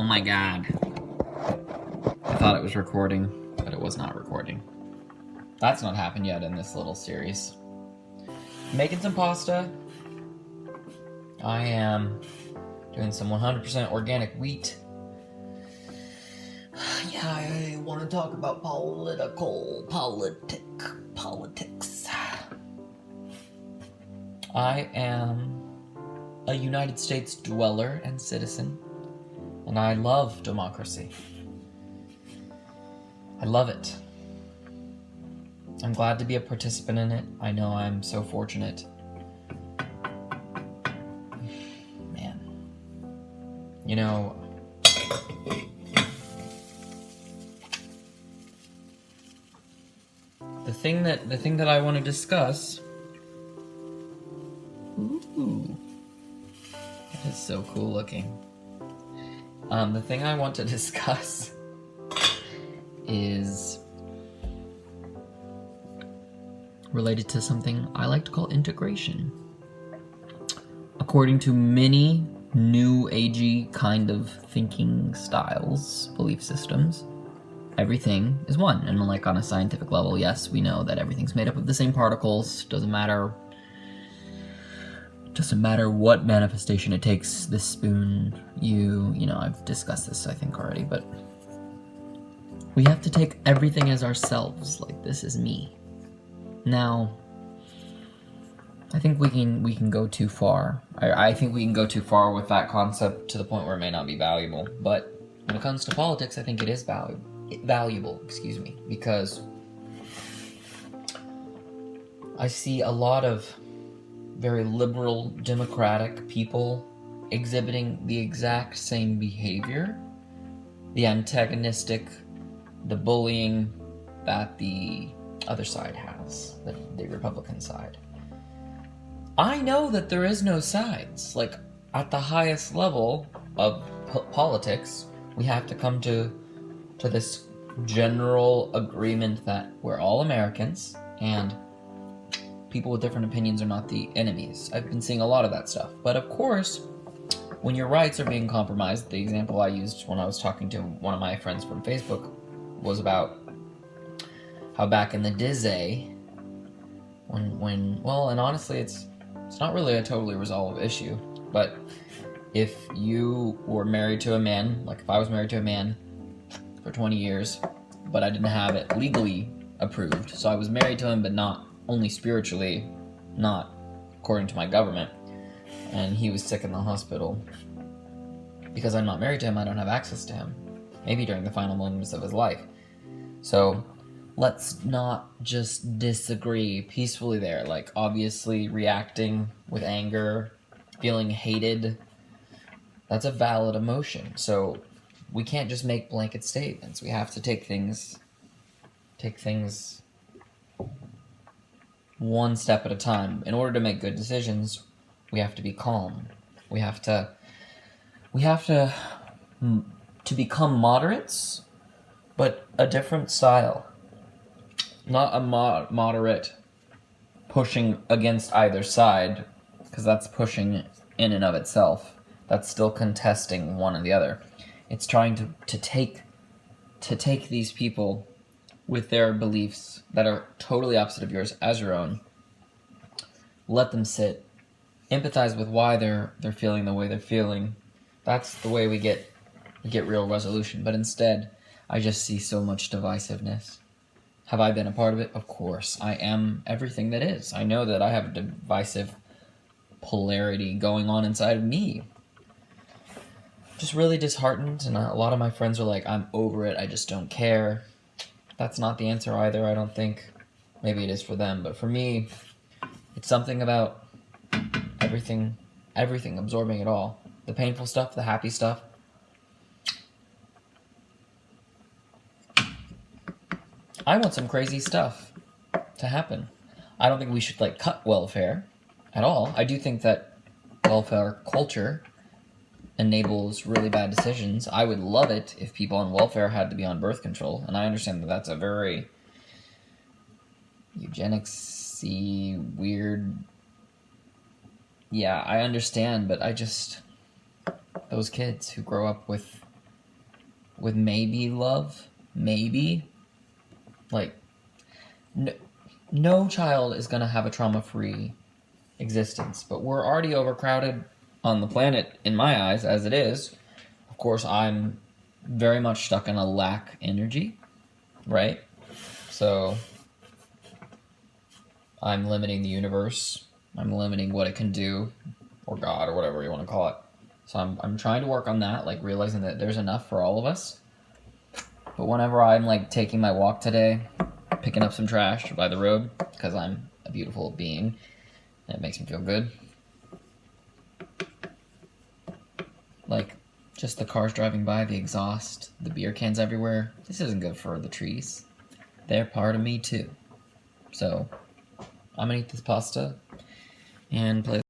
my god. I thought it was recording, but it was not recording. That's not happened yet in this little series. Making some pasta. I am doing some 100% organic wheat. Yeah, I want to talk about politics. I am a United States dweller and citizen, and I love democracy. I love it. I'm glad to be a participant in it. I know I'm so fortunate. Man. You know, the thing that I want to discuss. Ooh. That is so cool looking. The thing I want to discuss is related to something I like to call integration. According to many new agey kind of thinking styles, belief systems, everything is one. And like on a scientific level, yes, we know that everything's made up of the same particles. Doesn't matter what manifestation it takes. This spoon, you know, I've discussed this I think already, but we have to take everything as ourselves, like this is me. Now, I think we can go too far. I think we can go too far with that concept to the point where it may not be valuable. But when it comes to politics, I think it is valuable, because I see a lot of very liberal, democratic people exhibiting the exact same behavior, the antagonistic, the bullying that the other side has, the Republican side. I know that there is no sides. Like, at the highest level of politics, we have to come to this general agreement that we're all Americans, and people with different opinions are not the enemies. I've been seeing a lot of that stuff. But of course, when your rights are being compromised, the example I used when I was talking to one of my friends from Facebook was about how back in the Dizzy, when and honestly, it's not really a totally resolved issue, but if you were married to a man, like if I was married to a man for 20 years, but I didn't have it legally approved, so I was married to him, but not only spiritually, not according to my government, and he was sick in the hospital. Because I'm not married to him, I don't have access to him, maybe during the final moments of his life. So let's not just disagree peacefully there, like obviously reacting with anger, feeling hated. That's a valid emotion. So we can't just make blanket statements. We have to take things one step at a time. In order to make good decisions, we have to be calm. We have to become moderates, but a different style. Not a moderate pushing against either side, because that's pushing in and of itself. That's still contesting one and the other. It's trying to take these people with their beliefs that are totally opposite of yours as your own. Let them sit. Empathize with why they're feeling the way they're feeling. That's the way we get real resolution. But instead, I just see so much divisiveness. Have I been a part of it? Of course. I am everything that is. I know that I have a divisive polarity going on inside of me. Just really disheartened, and a lot of my friends are like, I'm over it, I just don't care. That's not the answer either, I don't think. Maybe it is for them, but for me, it's something about everything, absorbing it all. The painful stuff, the happy stuff. I want some crazy stuff to happen. I don't think we should cut welfare at all. I do think that welfare culture enables really bad decisions. I would love it if people on welfare had to be on birth control, and I understand that that's a very eugenics-y, weird. Yeah, I understand, but those kids who grow up with with maybe love, maybe. Like, no child is gonna have a trauma-free existence, but we're already overcrowded on the planet, in my eyes, as it is. Of course, I'm very much stuck in a lack energy, right? So I'm limiting the universe. I'm limiting what it can do, or God, or whatever you want to call it. So I'm trying to work on that, like realizing that there's enough for all of us. But whenever I'm like taking my walk today, picking up some trash by the road, because I'm a beautiful being, and it makes me feel good. Like, just the cars driving by, the exhaust, the beer cans everywhere. This isn't good for the trees. They're part of me too. So, I'm gonna eat this pasta and play